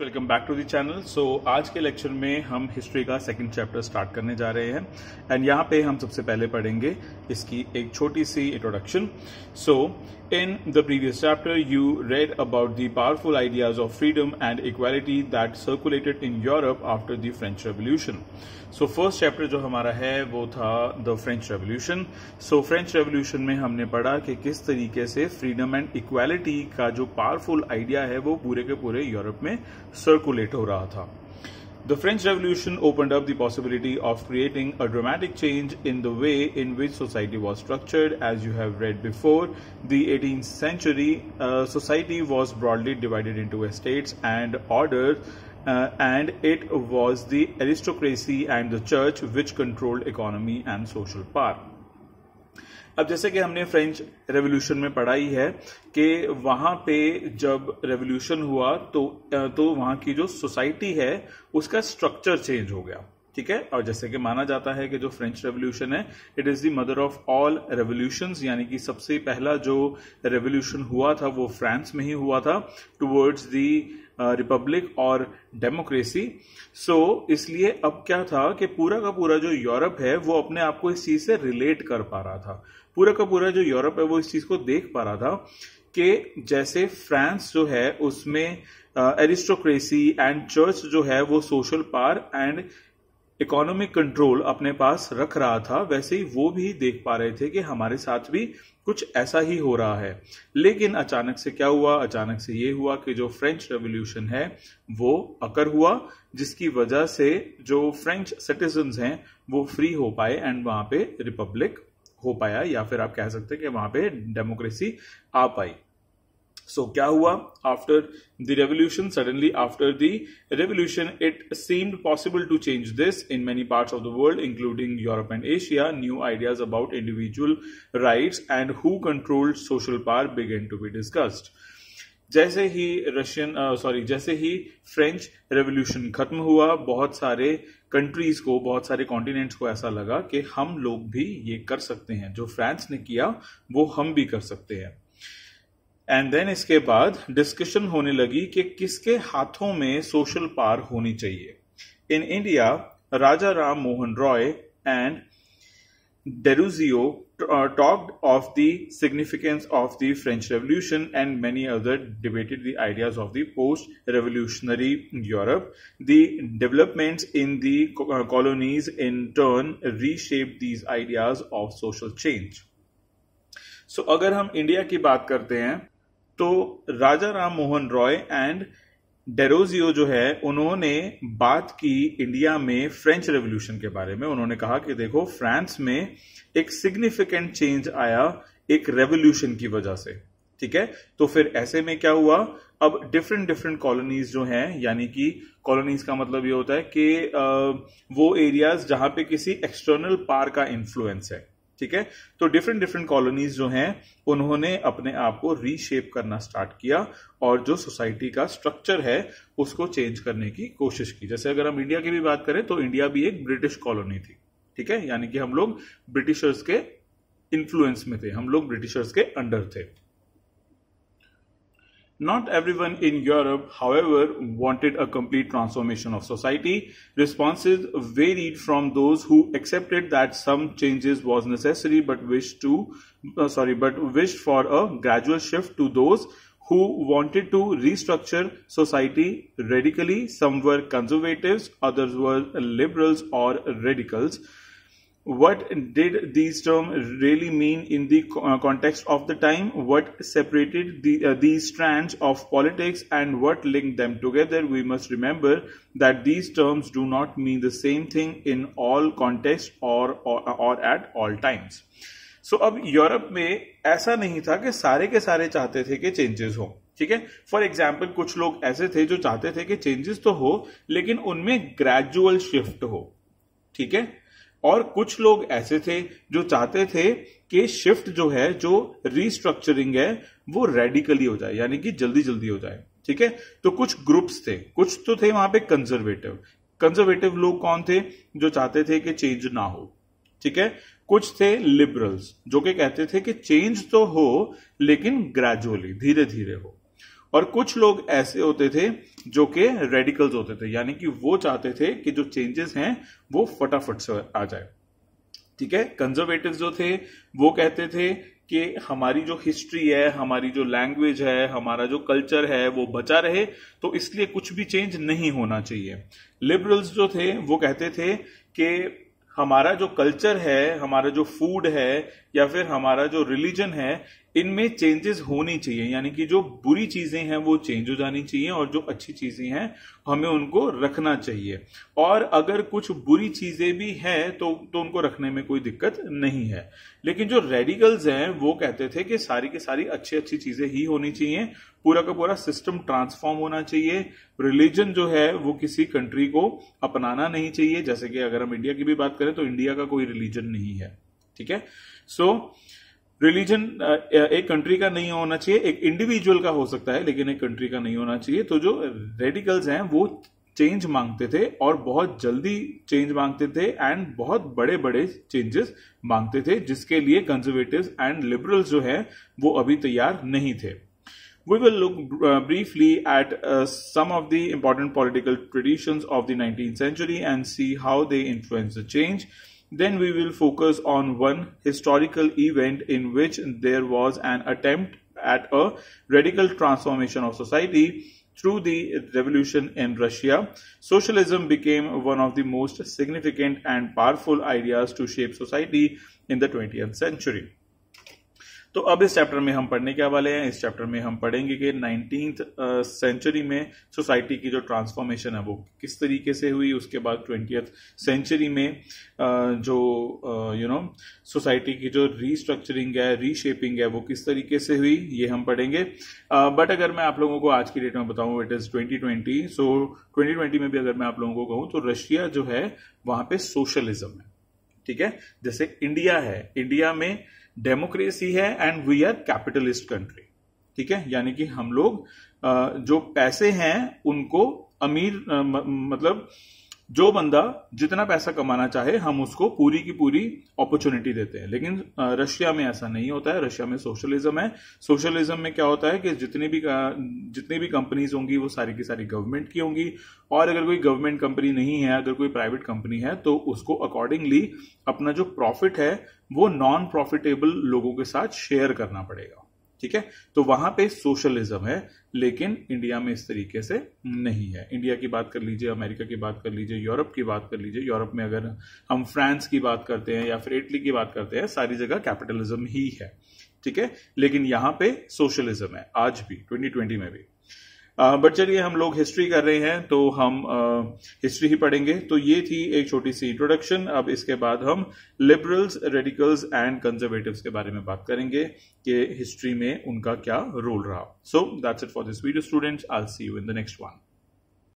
Welcome back to the channel. So आज के lecture में हम हिस्ट्री का सेकंड चैप्टर स्टार्ट करने जा रहे हैं एंड यहाँ पे हम सबसे पहले पढ़ेंगे इसकी एक छोटी सी introduction. So in the previous chapter you read about the powerful ideas of freedom and equality that circulated in Europe after the French revolution. So first chapter जो हमारा है वो था the French revolution. So French revolution में हमने पढ़ा कि किस तरीके से फ्रीडम एंड इक्वालिटी का जो पावरफुल आइडिया है वो पूरे के पूरे यूरोप में सर्कुलेट हो रहा था। The French Revolution opened up the possibility of creating a dramatic change in the way in which society was structured. As you have read before, the 18th century society was broadly divided into estates and orders, and it was the aristocracy and the church which controlled economy and social power. अब जैसे कि हमने French revolution में पढ़ा ही है कि वहां पे जब रेवोल्यूशन हुआ तो वहां की जो सोसाइटी है उसका स्ट्रक्चर चेंज हो गया। ठीक है, और जैसे कि माना जाता है कि जो फ्रेंच रेवोल्यूशन है it is the mother of all revolutions, यानी कि सबसे पहला जो रेवोल्यूशन हुआ था वो फ्रांस में ही हुआ था टुवर्ड्स द रिपब्लिक और डेमोक्रेसी। सो इसलिए अब क्या था कि पूरा का पूरा जो यूरोप है वो अपने आप को इस चीज से रिलेट कर पा रहा था। पूरा का पूरा जो यूरोप है वो इस चीज को देख पा रहा था कि जैसे फ्रांस जो है उसमें एरिस्टोक्रेसी एंड चर्च जो है वो social power and economic control अपने पास रख रहा था, वैसे ही वो भी देख पा रहे थे कि हमारे साथ भी कुछ ऐसा ही हो रहा है। लेकिन अचानक से क्या हुआ? अचानक से ये हुआ कि जो फ्रेंच रेवोल्यूशन है वो अकर हुआ, जिसकी वजह से जो फ्रेंच सिटीजन्स हैं वो फ्री हो पाए एंड वहां पे रिपब्लिक हो पाया, या फिर आप कह सकते हैं कि वहां पे डेमोक्रेसी आ पाई। So क्या हुआ? After the revolution, suddenly after the revolution, it seemed possible to change this in many parts of the world, including Europe and Asia. New ideas about individual rights and who controlled social power began to be discussed. जैसे ही French revolution खत्म हुआ, बहुत सारे countries को, बहुत सारे continents को ऐसा लगा कि हम लोग भी ये कर सकते हैं, जो फ्रांस ने किया वो हम भी कर सकते हैं। एंड देन इसके बाद डिस्कशन होने लगी कि किसके हाथों में सोशल पावर होनी चाहिए। In India Raja Ram Mohan Roy and Derozio talked of the significance of the French Revolution, and many others debated the ideas of the post-revolutionary Europe. The developments in the colonies in turn reshaped these ideas of social change. So अगर हम India की बात करते हैं तो राजा Ram Mohan Roy and Derozio जो है उन्होंने बात की इंडिया में फ्रेंच रेवोल्यूशन के बारे में। उन्होंने कहा कि देखो, फ्रांस में एक सिग्निफिकेंट चेंज आया एक रेवोल्यूशन की वजह से। ठीक है, तो फिर ऐसे में क्या हुआ? अब डिफरेंट कॉलोनीज जो हैं, यानी कि कॉलोनीज का मतलब ये होता है कि वो एरियाज जहां पे किसी एक्सटर्नल पावर का इन्फ्लुएंस है। ठीक है, तो डिफरेंट कॉलोनीज जो हैं उन्होंने अपने आप को रीशेप करना स्टार्ट किया और जो सोसाइटी का स्ट्रक्चर है उसको चेंज करने की कोशिश की। जैसे अगर हम इंडिया की भी बात करें तो इंडिया भी एक ब्रिटिश कॉलोनी थी। ठीक है, यानी कि हम लोग ब्रिटिशर्स के इन्फ्लुएंस में थे, हम लोग ब्रिटिशर्स के अंडर थे। Not everyone in Europe, however, wanted a complete transformation of society. Responses varied from those who accepted that some changes was necessary but wished for a gradual shift, to those who wanted to restructure society radically. Some were conservatives, others were liberals or radicals. What did these terms really mean in the context of the time? What separated these strands of politics and what linked them together? We must remember that these terms do not mean the same thing in all contexts or at all times. So अब Europe में ऐसा नहीं था कि सारे के सारे चाहते थे कि चेंजेस हो। ठीक है, फॉर एग्जाम्पल कुछ लोग ऐसे थे जो चाहते थे कि चेंजेस तो हो लेकिन उनमें ग्रेजुअल शिफ्ट हो। ठीक है, और कुछ लोग ऐसे थे जो चाहते थे कि शिफ्ट जो है, जो रीस्ट्रक्चरिंग है वो रेडिकली हो जाए, यानी कि जल्दी जल्दी हो जाए। ठीक है, तो कुछ ग्रुप्स थे, कुछ तो थे वहां पे कंजर्वेटिव लोग कौन थे? जो चाहते थे कि चेंज ना हो। ठीक है, कुछ थे लिबरल्स जो कि कहते थे कि चेंज तो हो लेकिन ग्रेजुअली, धीरे धीरे हो। और कुछ लोग ऐसे होते थे जो कि रेडिकल्स होते थे, यानी कि वो चाहते थे कि जो चेंजेस हैं वो फटाफट से आ जाए। ठीक है, कंजर्वेटिव्स जो थे वो कहते थे कि हमारी जो हिस्ट्री है, हमारी जो लैंग्वेज है, हमारा जो कल्चर है वो बचा रहे, तो इसलिए कुछ भी चेंज नहीं होना चाहिए। लिबरल्स जो थे वो कहते थे कि हमारा जो कल्चर है, हमारा जो फूड है या फिर हमारा जो रिलीजन है, इनमें चेंजेस होनी चाहिए, यानी कि जो बुरी चीजें हैं वो चेंज हो जानी चाहिए और जो अच्छी चीजें हैं हमें उनको रखना चाहिए। और अगर कुछ बुरी चीजें भी हैं तो उनको रखने में कोई दिक्कत नहीं है। लेकिन जो रेडिकल्स हैं वो कहते थे कि सारी की सारी अच्छी अच्छी चीजें ही होनी चाहिए, पूरा का पूरा सिस्टम ट्रांसफॉर्म होना चाहिए, रिलीजन जो है वो किसी कंट्री को अपनाना नहीं चाहिए। जैसे कि अगर हम इंडिया की भी बात करें तो इंडिया का कोई रिलीजन नहीं है। ठीक है, सो रिलीजन एक कंट्री का नहीं होना चाहिए, एक इंडिविजुअल का हो सकता है लेकिन एक कंट्री का नहीं होना चाहिए। तो जो रेडिकल्स हैं वो चेंज मांगते थे और बहुत जल्दी चेंज मांगते थे एंड बहुत बड़े बड़े चेंजेस मांगते थे, जिसके लिए कंजर्वेटिव्स एंड लिबरल्स जो है वो अभी तैयार नहीं थे। We will look briefly at some of the important political traditions of the 19th century and see how they influenced the change. Then we will focus on one historical event in which there was an attempt at a radical transformation of society. Through the revolution in Russia, socialism became one of the most significant and powerful ideas to shape society in the 20th century. तो अब इस chapter में हम पढ़ने क्या वाले हैं? इस चैप्टर में हम पढ़ेंगे कि 19th सेंचुरी में सोसाइटी की जो ट्रांसफॉर्मेशन है वो किस तरीके से हुई, उसके बाद 20th सेंचुरी में जो सोसाइटी की जो रीस्ट्रक्चरिंग है, रीशेपिंग है, वो किस तरीके से हुई, ये हम पढ़ेंगे। बट अगर मैं आप लोगों को आज की डेट में बताऊं, इट इज 2020, सो 2020 में भी अगर मैं आप लोगों को कहूं तो रशिया जो है वहां पे सोशलिज्म है। ठीक है, जैसे इंडिया है, इंडिया में डेमोक्रेसी है and we are capitalist country. ठीक है, यानी कि हम लोग जो पैसे हैं उनको अमीर मतलब जो बंदा जितना पैसा कमाना चाहे हम उसको पूरी की पूरी अपॉर्चुनिटी देते हैं। लेकिन रशिया में ऐसा नहीं होता है, रशिया में सोशलिज्म है। सोशलिज्म में क्या होता है कि जितनी भी कंपनीज होंगी वो सारी की सारी गवर्नमेंट की होंगी, और अगर कोई गवर्नमेंट कंपनी नहीं है, अगर कोई प्राइवेट कंपनी है, तो उसको अकॉर्डिंगली अपना जो प्रॉफिट है वो नॉन प्रॉफिटेबल लोगों के साथ शेयर करना पड़ेगा। ठीक है, तो वहां पे सोशलिज्म है, लेकिन इंडिया में इस तरीके से नहीं है। इंडिया की बात कर लीजिए, अमेरिका की बात कर लीजिए, यूरोप की बात कर लीजिए, यूरोप में अगर हम फ्रांस की बात करते हैं या फिर इटली की बात करते हैं, सारी जगह कैपिटलिज्म ही है। ठीक है, लेकिन यहां पे सोशलिज्म है आज भी, 2020 में भी। बट चलिए, हम लोग हिस्ट्री कर रहे हैं तो हम हिस्ट्री ही पढ़ेंगे। तो ये थी एक छोटी सी इंट्रोडक्शन। अब इसके बाद हम लिबरल्स, रेडिकल्स एंड कंजर्वेटिव्स के बारे में बात करेंगे कि हिस्ट्री में उनका क्या रोल रहा। So that's it for this video students, I will see you in the next one.